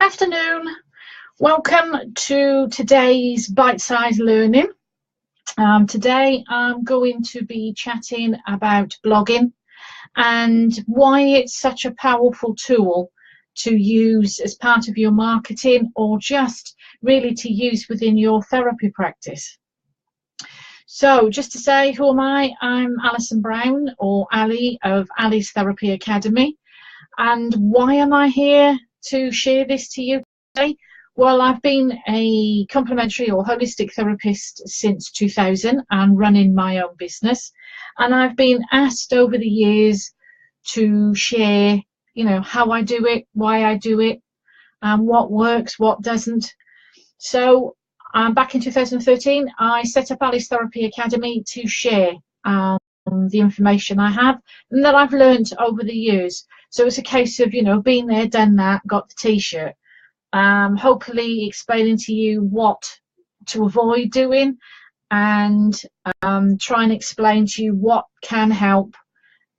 Afternoon. Welcome to today's bite-sized learning. Today I'm going to be chatting about blogging and why it's such a powerful tool to use as part of your marketing or just really to use within your therapy practice. So just to say, who am I? I'm Alison Brown, or Ali, of Ali's Therapy Academy. And why am I here to share this to you today? Well, I've been a complementary or holistic therapist since 2000 and running my own business. And I've been asked over the years to share, how I do it, why I do it, what works, what doesn't. So back in 2013, I set up Ali's Therapy Academy to share the information I have and that I've learned over the years. So it's a case of, being there, done that, got the t-shirt. Hopefully explaining to you what to avoid doing and try and explain to you what can help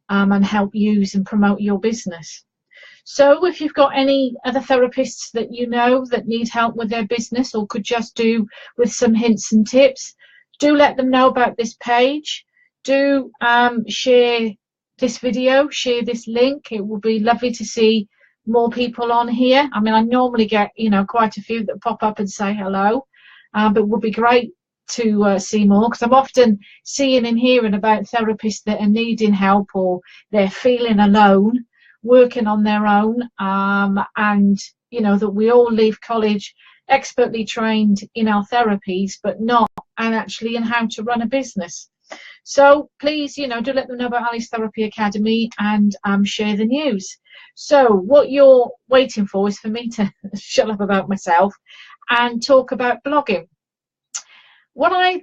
and help use and promote your business. So if you've got any other therapists that you know that need help with their business or could just do with some hints and tips, do let them know about this page. Do share this video, share this link. It will be lovely to see more people on here. I mean, I normally get, quite a few that pop up and say hello, but it would be great to see more, because I'm often seeing and hearing about therapists that are needing help or they're feeling alone, working on their own, and, that we all leave college expertly trained in our therapies, but not and actually in how to run a business. So please, do let them know about Ali's Therapy Academy and share the news. So what you're waiting for is for me to shut up about myself and talk about blogging.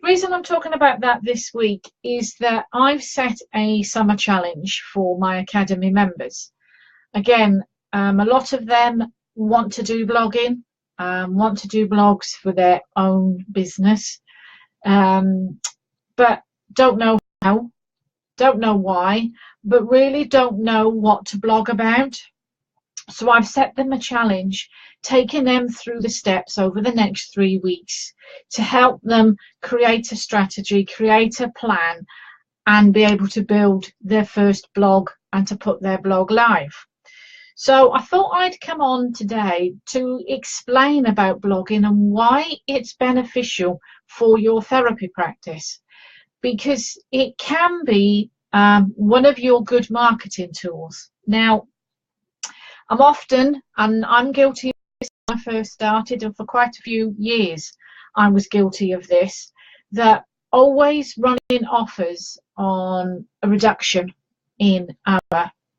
Reason I'm talking about that this week is that I've set a summer challenge for my Academy members. Again, a lot of them want to do blogging, want to do blogs for their own business, but don't know how, don't know why, but really don't know what to blog about. So I've set them a challenge, taking them through the steps over the next 3 weeks to help them create a strategy, create a plan, and be able to build their first blog and to put their blog live. So I thought I'd come on today to explain about blogging and why it's beneficial for your therapy practice, because it can be one of your good marketing tools. Now, I'm guilty of this when I first started, and for quite a few years I was guilty of this, that always running offers on a reduction in our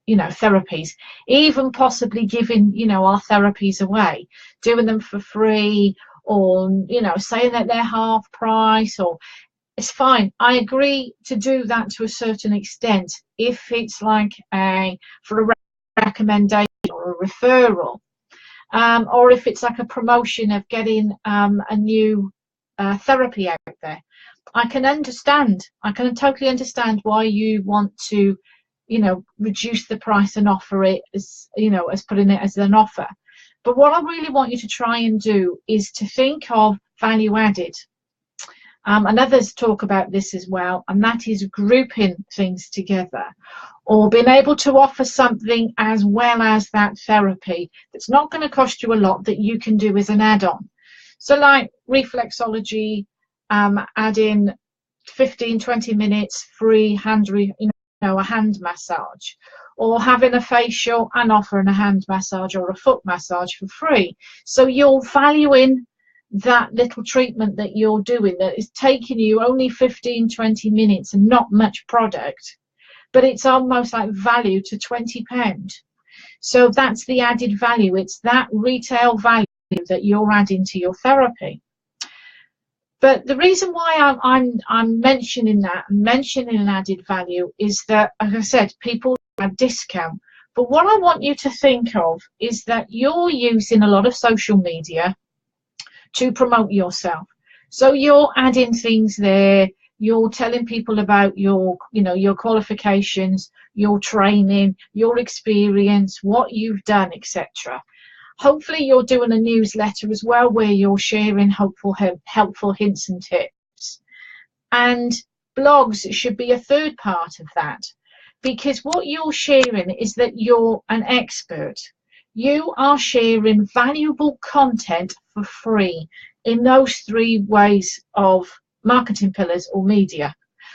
therapies, even possibly giving our therapies away, doing them for free, or saying that they're half price. Or it's fine, I agree to do that to a certain extent if it's like for a recommendation or a referral, or if it's like a promotion of getting a new therapy out there. I can totally understand why you want to reduce the price and offer it as as putting it as an offer. But what I really want you to try and do is to think of value added. And others talk about this as well, and that is grouping things together, or being able to offer something as well as that therapy that's not going to cost you a lot, that you can do as an add-on. So like reflexology, add in 15-20 minutes free a hand massage, or having a facial and offering a hand massage or a foot massage for free. So you're valuing that little treatment that you're doing that is taking you only 15-20 minutes and not much product, but it's almost like value to £20. So that's the added value. It's that retail value that you're adding to your therapy. But the reason why I'm mentioning an added value is that, as I said, people have discount. But what I want you to think of is that you're using a lot of social media to promote yourself. So you're adding things there, you're telling people about your qualifications, your training, your experience, what you've done, etc. Hopefully you're doing a newsletter as well where you're sharing helpful hints and tips. And blogs should be a third part of that, because what you're sharing is that you're an expert. You are sharing valuable content for free in those three ways of marketing pillars or media.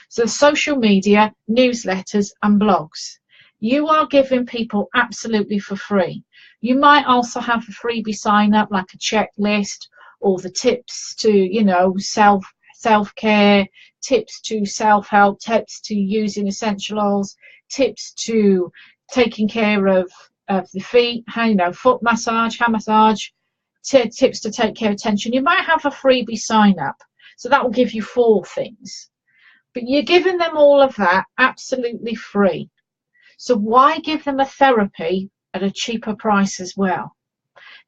So social media, newsletters and blogs. You are giving people absolutely for free. You might also have a freebie sign up, like a checklist, or the tips to, you know, self-care, tips to self-help, tips to using essential oils, tips to taking care of the feet, you know, foot massage, hand massage, tips to take care of tension. You might have a freebie sign up, so that will give you 4 things, but you're giving them all of that absolutely free. So why give them a therapy at a cheaper price as well?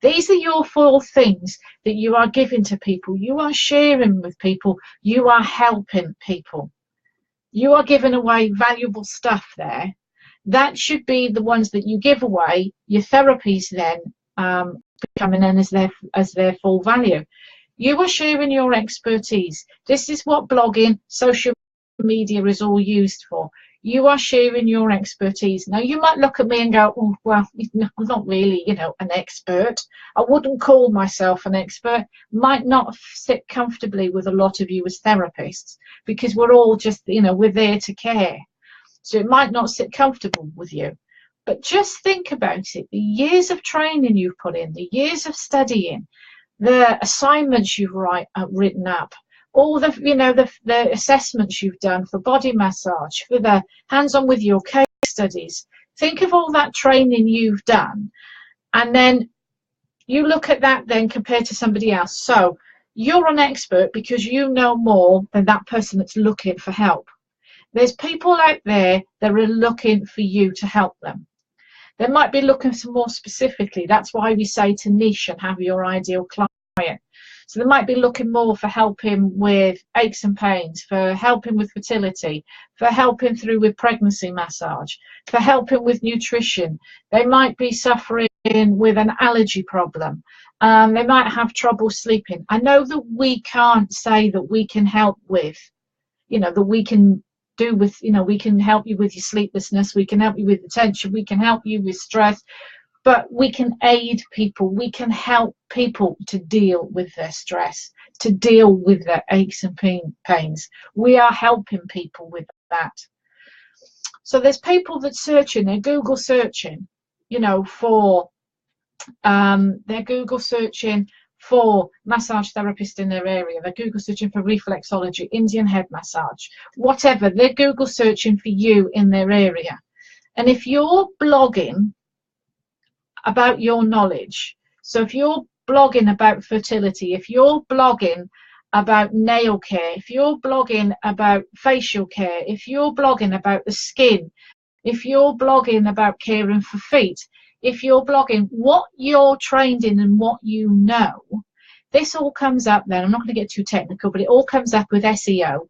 These are your 4 things that you are giving to people. You are sharing with people. You are helping people. You are giving away valuable stuff there. That should be the ones that you give away. Your therapies then coming in as their full value. You are sharing your expertise. This is what blogging, social media is all used for. You are sharing your expertise. Now, you might look at me and go, oh, well, I'm not really, you know, an expert. I wouldn't call myself an expert. Might not sit comfortably with a lot of you as therapists, because we're all just, you know, we're there to care. So it might not sit comfortable with you. But just think about it. The years of training you've put in, the years of studying, the assignments you've written up, all the, you know, the assessments you've done for body massage, for the hands-on with your case studies. Think of all that training you've done, and then you look at that then compared to somebody else. So you're an expert because you know more than that person that's looking for help. There's people out there that are looking for you to help them. They might be looking for more specifically. That's why we say to niche and have your ideal client. So they might be looking more for helping with aches and pains, for helping with fertility, for helping through with pregnancy massage, for helping with nutrition. They might be suffering with an allergy problem. They might have trouble sleeping. I know that we can't say that we can help with, you know, that we can do with, you know, we can help you with your sleeplessness, we can help you with the tension, we can help you with stress. But we can aid people. We can help people to deal with their stress, to deal with their aches and pains. We are helping people with that. So there's people that searching, they're Google searching, you know, for, they're Google searching for massage therapist in their area. They're Google searching for reflexology, Indian head massage, whatever. They're Google searching for you in their area. And if you're blogging about your knowledge, so if you're blogging about fertility, if you're blogging about nail care, if you're blogging about facial care, if you're blogging about the skin, if you're blogging about caring for feet, if you're blogging what you're trained in and what you know, this all comes up then. I'm not going to get too technical, but it all comes up with SEO,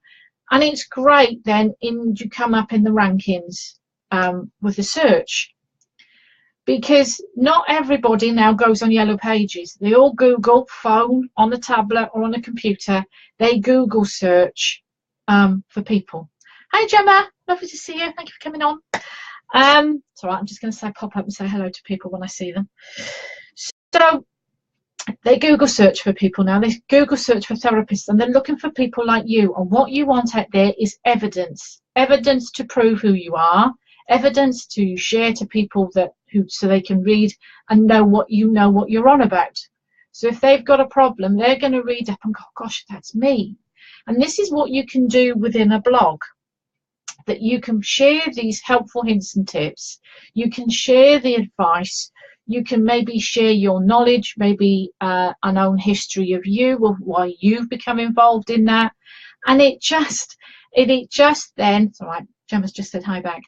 and it's great then you come up in the rankings with the search. Because not everybody now goes on Yellow Pages. They all Google, phone, on the tablet or on a computer. They Google search for people. Hi Gemma, lovely to see you. Thank you for coming on. It's all right, I'm just going to pop up and say hello to people when I see them. So they Google search for people now. They Google search for therapists, and they're looking for people like you. And what you want out there is evidence. Evidence to prove who you are. Evidence to share to people so they can read and know what you're on about. So if they've got a problem, they're going to read up and go, gosh, that's me. And this is what you can do within a blog, that you can share these helpful hints and tips. You can share the advice. You can maybe share your knowledge, maybe an own history of you, of why you've become involved in that. And it just then, it's all right, Gemma's just said hi back.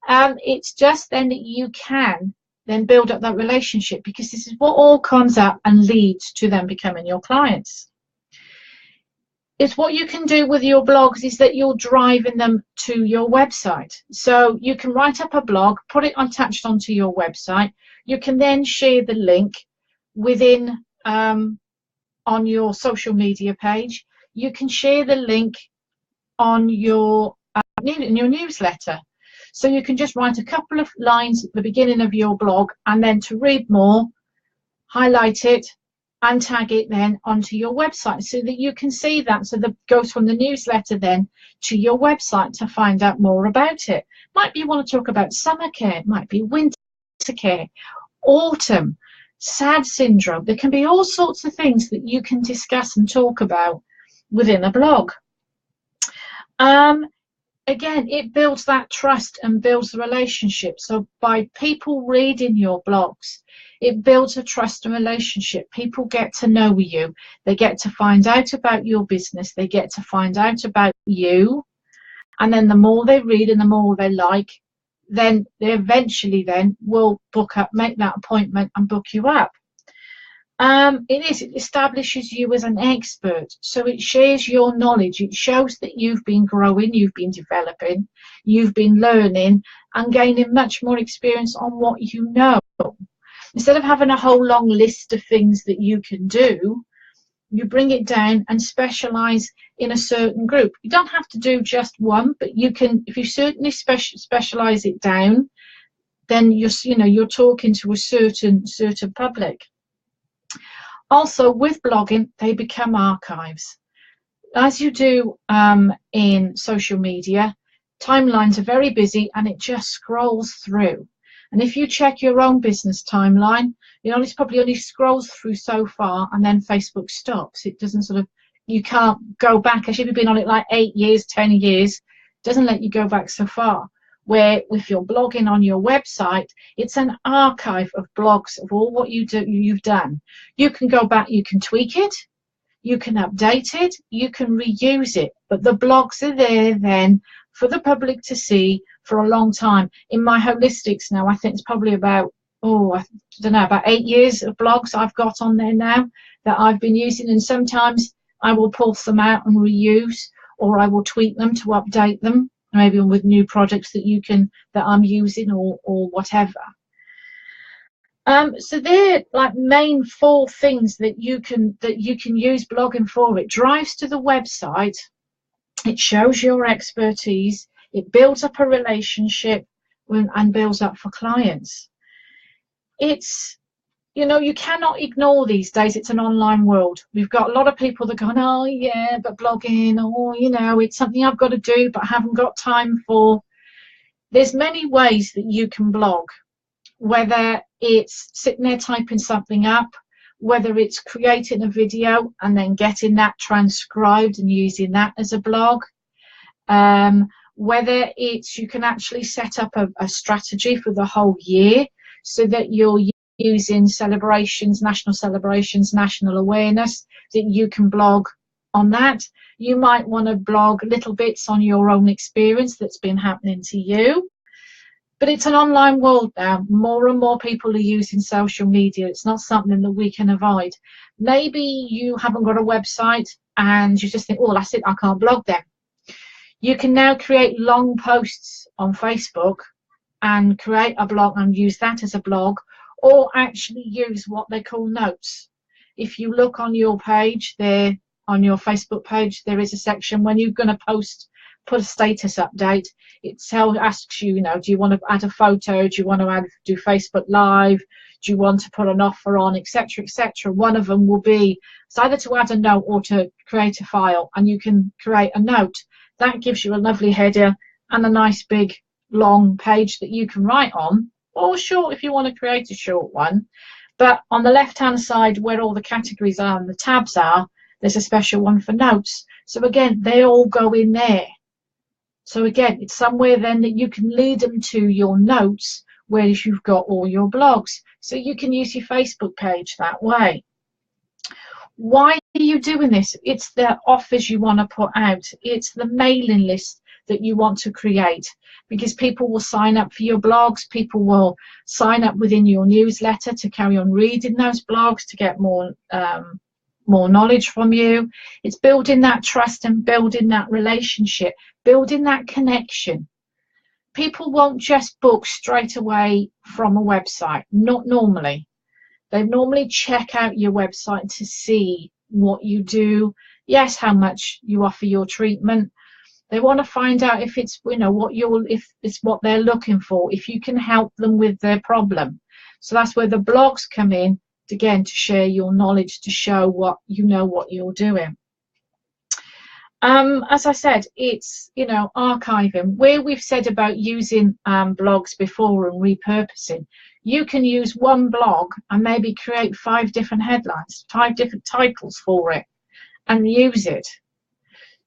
It's just then that you can then build up that relationship, because this is what all comes up and leads to them becoming your clients. It's what you can do with your blogs is that you're driving them to your website. So you can write up a blog, put it attached onto your website. You can then share the link within on your social media page. You can share the link on your in your newsletter. So you can just write a couple of lines at the beginning of your blog, and then to read more, highlight it and tag it then onto your website so that you can see that. So that goes from the newsletter then to your website to find out more about it. Might be you want to talk about summer care, might be winter care, autumn, SAD syndrome. There can be all sorts of things that you can discuss and talk about within a blog. Again, it builds that trust and builds the relationship. So by people reading your blogs, it builds a trust and relationship. People get to know you. They get to find out about your business. They get to find out about you. And then the more they read and the more they like, then they eventually then will book up, make that appointment and book you up. It establishes you as an expert, so it shares your knowledge. It shows that you've been growing, you've been developing, you've been learning and gaining much more experience on what you know. Instead of having a whole long list of things that you can do, you bring it down and specialize in a certain group. You don't have to do just one, but you can, if you certainly specialize it down, then you're talking to a certain public. Also, with blogging, they become archives. As you do in social media, timelines are very busy and it just scrolls through. And if you check your own business timeline, it probably only scrolls through so far and then Facebook stops. It doesn't you can't go back. As if you've been on it like 8 years, 10 years, it doesn't let you go back so far. Where if you're blogging on your website, it's an archive of blogs of all what you've done. You can go back, you can tweak it, you can update it, you can reuse it, but the blogs are there then for the public to see for a long time. In my holistics now, I think it's probably about, I don't know, about 8 years of blogs I've got on there now that I've been using, and sometimes I will pull some out and reuse, or I will tweak them to update them, maybe with new projects that I'm using or whatever. So they're like main 4 things that you can use blogging for. It drives to the website, it shows your expertise, it builds up a relationship and builds up for clients. It's, you cannot ignore these days. It's an online world. We've got a lot of people that go, oh yeah, but blogging, it's something I've got to do but I haven't got time for. There's many ways that you can blog, whether it's sitting there typing something up, whether it's creating a video and then getting that transcribed and using that as a blog, whether it's you can actually set up a strategy for the whole year so that you're using celebrations, national celebrations, national awareness, that you can blog on that. You might want to blog little bits on your own experience that's been happening to you. But it's an online world now. More and more people are using social media. It's not something that we can avoid. Maybe you haven't got a website and you just think, oh, that's it, I can't blog them. You can now create long posts on Facebook and create a blog and use that as a blog, or actually use what they call notes. If you look on your page there, on your Facebook page, there is a section when you're going to put a status update. It asks you, do you want to add a photo? Do you want to do Facebook Live? Do you want to put an offer on, etc., etc.? One of them will be it's either to add a note or to create a file, and you can create a note. That gives you a lovely header and a nice big long page that you can write on, or short if you want to create a short one. But on the left hand side where all the categories are and the tabs are, there's a special one for notes. So again, they all go in there. So again, it's somewhere then that you can lead them to your notes where you've got all your blogs. So you can use your Facebook page that way. Why are you doing this? It's the offers you want to put out. It's the mailing list that you want to create, because people will sign up for your blogs. People will sign up within your newsletter to carry on reading those blogs, to get more knowledge from you. It's building that trust and building that relationship, building that connection. People won't just book straight away from a website, not normally. They normally check out your website to see what you do, yes, how much you offer your treatment. They want to find out if it's, you know, if it's what they're looking for, if you can help them with their problem. So that's where the blogs come in, again, to share your knowledge, to show what you know, what you're doing. As I said, it's, you know, archiving, where we've said about using blogs before and repurposing. You can use one blog and maybe create 5 different headlines, 5 different titles for it, and use it.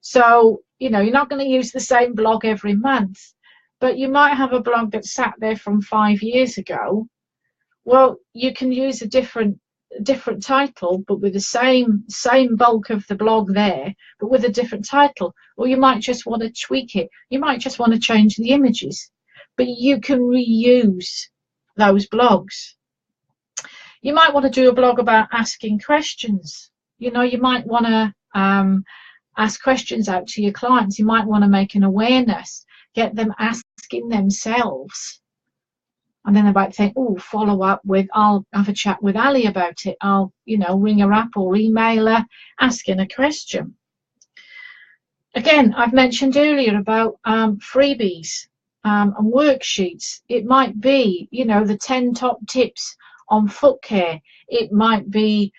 So, you know, you're not going to use the same blog every month, but you might have a blog that sat there from 5 years ago. Well, you can use a different title, but with the same bulk of the blog there, but with a different title. Or you might just want to tweak it. You might just want to change the images, but you can reuse those blogs. You might want to do a blog about asking questions. You know, you might want to ask questions out to your clients. You might want to make an awareness, get them asking themselves. And then they might think, oh, follow up with, I'll have a chat with Ali about it. I'll, you know, ring her up or email her, asking a question. Again, I've mentioned earlier about freebies and worksheets. It might be, you know, the 10 top tips on foot care. It might be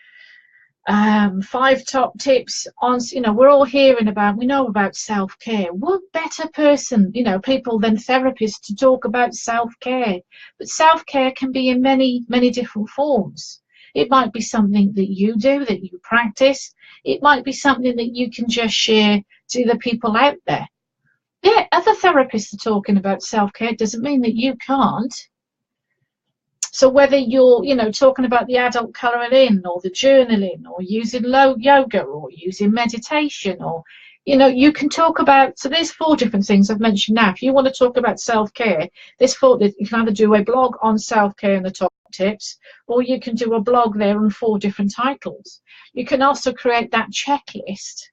5 top tips on, you know, we're all hearing about, we know about self-care. What better person, you know, people than therapists to talk about self-care? But self-care can be in many different forms. It might be something that you do, that you practice. It might be something that you can just share to the people out there. Yeah, other therapists are talking about self-care, doesn't mean that you can't. So whether you're, you know, talking about the adult colouring in, or the journaling, or using yoga, or using meditation, or, you know, you can talk about, so there's 4 different things I've mentioned now. If you want to talk about self-care, there's 4, you can either do a blog on self-care and the top tips, or you can do a blog there on 4 different titles. You can also create that checklist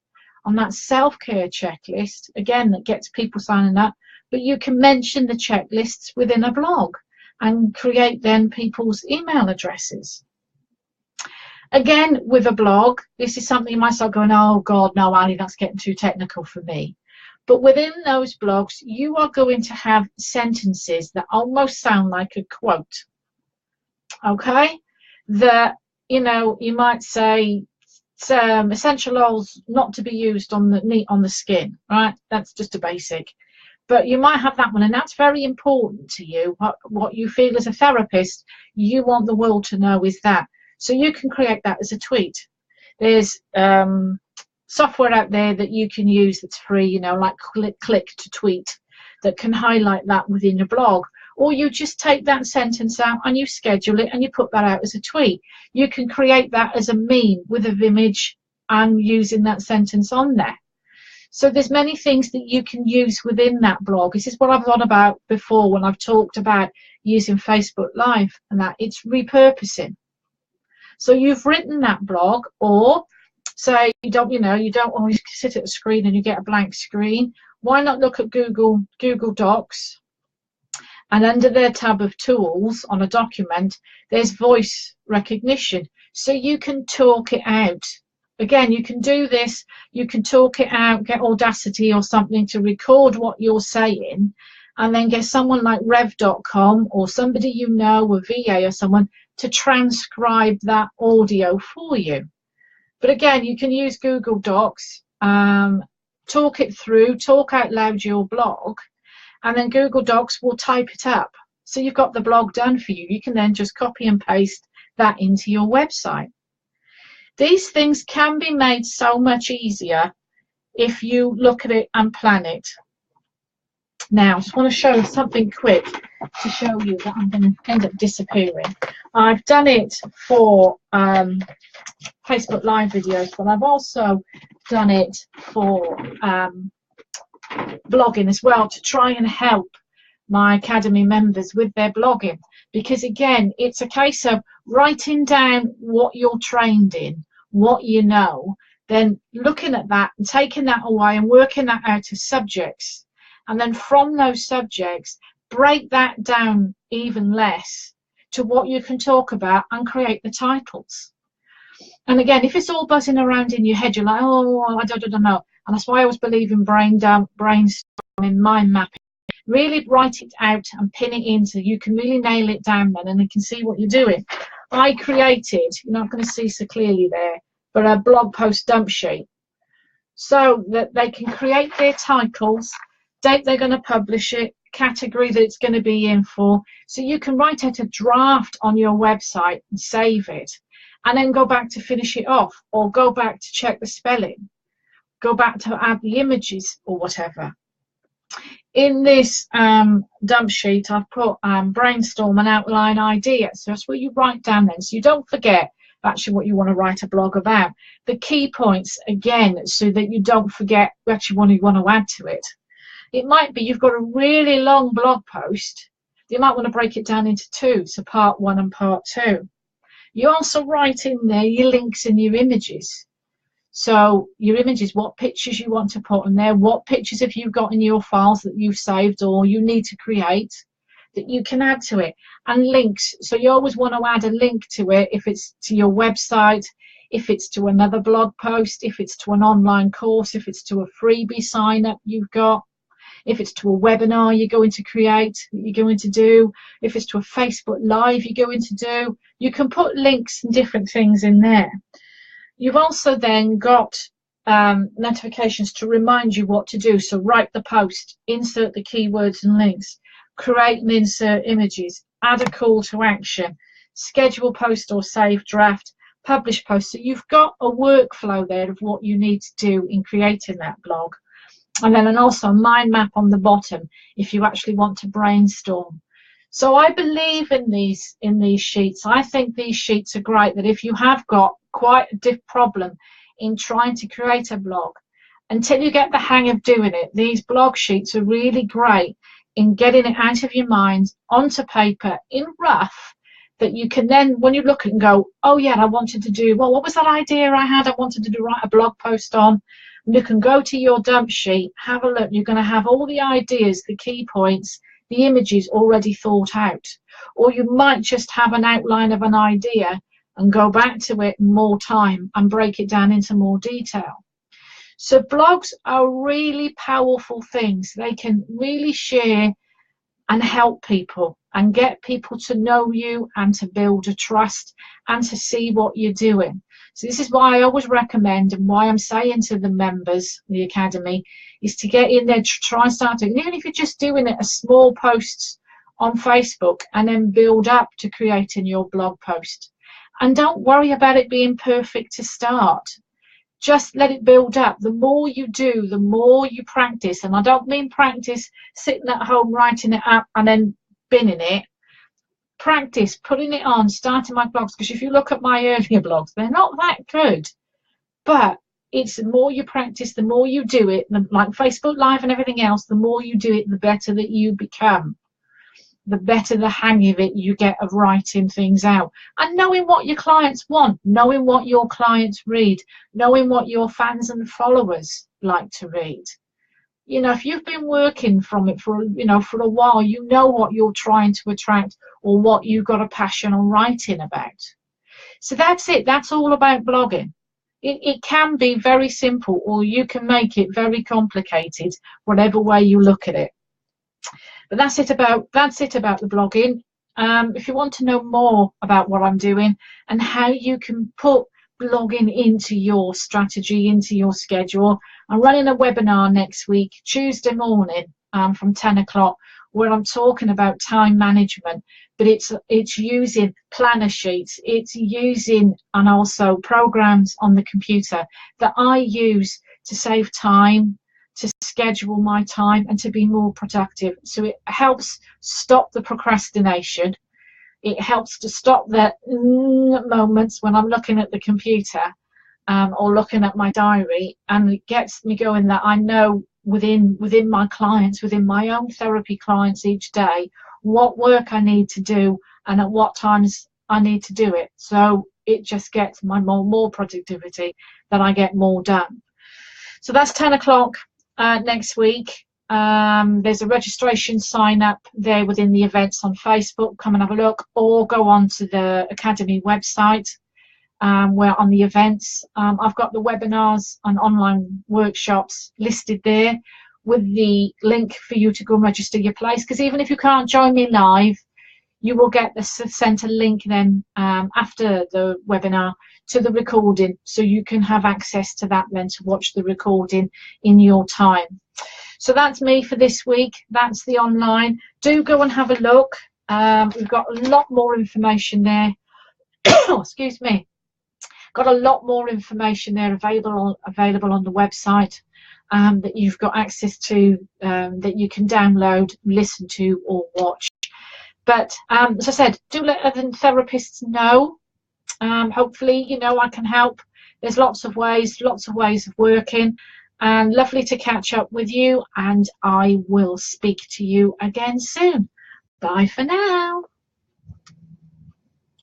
on that self-care checklist, again, that gets people signing up, but you can mention the checklists within a blog and create then people's email addresses. Again, with a blog, this is something you might start going, oh God, no, Ali, that's getting too technical for me. But within those blogs, you are going to have sentences that almost sound like a quote. Okay? That, you know, you might say, essential oils not to be used on the skin, right? That's just a basic. But you might have that one, and that's very important to you. What you feel as a therapist, you want the world to know is that. So you can create that as a tweet. There's software out there that you can use that's free, you know, like click to tweet, that can highlight that within your blog. Or you just take that sentence out and you schedule it and you put that out as a tweet. You can create that as a meme with an image and using that sentence on there. So there's many things that you can use within that blog. This is what I've thought about before when I've talked about using Facebook Live and that. It's repurposing. So you've written that blog, or say you don't always sit at a screen and you get a blank screen. Why not look at Google Docs, and under their tab of tools on a document, there's voice recognition. So you can talk it out. Again, you can do this, you can talk it out, get Audacity or something to record what you're saying, and then get someone like rev.com or somebody you know, a VA or someone, to transcribe that audio for you. But again, you can use Google Docs, talk it through, talk out loud your blog, and then Google Docs will type it up. So you've got the blog done for you. You can then just copy and paste that into your website. These things can be made so much easier if you look at it and plan it. Now, I just want to show something quick to show you that I'm going to end up disappearing. I've done it for Facebook Live videos, but I've also done it for blogging as well, to try and help my Academy members with their blogging. Because again, it's a case of writing down what you're trained in, what you know, then looking at that and taking that away and working that out as subjects. And then from those subjects, break that down even less to what you can talk about and create the titles. And again, if it's all buzzing around in your head, you're like, oh, I don't know. And that's why I always believe in brainstorming, mind mapping. Really write it out and pin it in so you can really nail it down then, and you can see what you're doing. I created, you're not going to see so clearly there, but a blog post dump sheet so that they can create their titles, date they're going to publish it, category that it's going to be in for, so you can write out a draft on your website and save it, and then go back to finish it off, or go back to check the spelling, go back to add the images or whatever. In this dump sheet, I've put brainstorm and outline ideas. So that's what you write down then, so you don't forget actually what you want to write a blog about. The key points, again, so that you don't forget actually what you want to add to it. It might be you've got a really long blog post. You might want to break it down into two, so part 1 and part 2. You also write in there your links and your images. So your images, what pictures you want to put in there, what pictures have you got in your files that you've saved or you need to create that you can add to it, and links. So you always want to add a link to it, if it's to your website, if it's to another blog post, if it's to an online course, if it's to a freebie sign up you've got, if it's to a webinar you're going to create, that you're going to do, if it's to a Facebook Live you're going to do. You can put links and different things in there. You've also then got notifications to remind you what to do. So write the post, insert the keywords and links, create and insert images, add a call to action, schedule post or save draft, publish post. So you've got a workflow there of what you need to do in creating that blog. And then also a mind map on the bottom if you actually want to brainstorm. So I believe in these sheets. I think these sheets are great, that if you have got quite a diff problem in trying to create a blog, until you get the hang of doing it, these blog sheets are really great in getting it out of your mind onto paper in rough, that you can then, when you look at it and go, oh yeah, I wanted to do, well, what was that idea I had? I wanted to write a blog post on. And you can go to your dump sheet, have a look. You're going to have all the ideas, the key points, the images already thought out. Or you might just have an outline of an idea and go back to it in more time and break it down into more detail. So blogs are really powerful things. They can really share and help people and get people to know you and to build a trust and to see what you're doing. So this is why I always recommend, and why I'm saying to the members, the Academy, is to get in there, try and start doing, even if you're just doing it as small posts on Facebook, and then build up to creating your blog post. And don't worry about it being perfect to start. Just let it build up. The more you do, the more you practice. And I don't mean practice sitting at home writing it up and then binning it. Practice putting it on, starting my blogs, because if you look at my earlier blogs, they're not that good. But it's the more you practice, the more you do it, like Facebook Live and everything else, the more you do it, the better that you become. The better the hang of it you get of writing things out and knowing what your clients want, knowing what your clients read, knowing what your fans and followers like to read. You know, if you've been working from it for a while, you know what you're trying to attract or what you've got a passion on writing about. So that's it. That's all about blogging. It can be very simple, or you can make it very complicated, whatever way you look at it. But that's it about the blogging. If you want to know more about what I'm doing and how you can put blogging into your strategy, into your schedule, I'm running a webinar next week, Tuesday morning, from 10 o'clock, where I'm talking about time management. But it's using planner sheets, it's using and also programs on the computer that I use to save time, to schedule my time and to be more productive. So it helps stop the procrastination. It helps to stop the moments when I'm looking at the computer or looking at my diary, and it gets me going that I know within my clients, within my own therapy clients each day, what work I need to do and at what times I need to do it. So it just gets my more productivity, that I get more done. So that's 10 o'clock next week. There's a registration sign up there within the events on Facebook. Come and have a look, or go on to the Academy website where on the events I've got the webinars and online workshops listed there with the link for you to go and register your place, because even if you can't join me live, you will get sent a link then after the webinar to the recording, so you can have access to that then to watch the recording in your time. So that's me for this week. That's the online. Do go and have a look. We've got a lot more information there. Excuse me. Got a lot more information there available on the website that you've got access to, that you can download, listen to, or watch. But as I said, do let other therapists know. Hopefully, you know, I can help. There's lots of ways of working. And lovely to catch up with you. And I will speak to you again soon. Bye for now.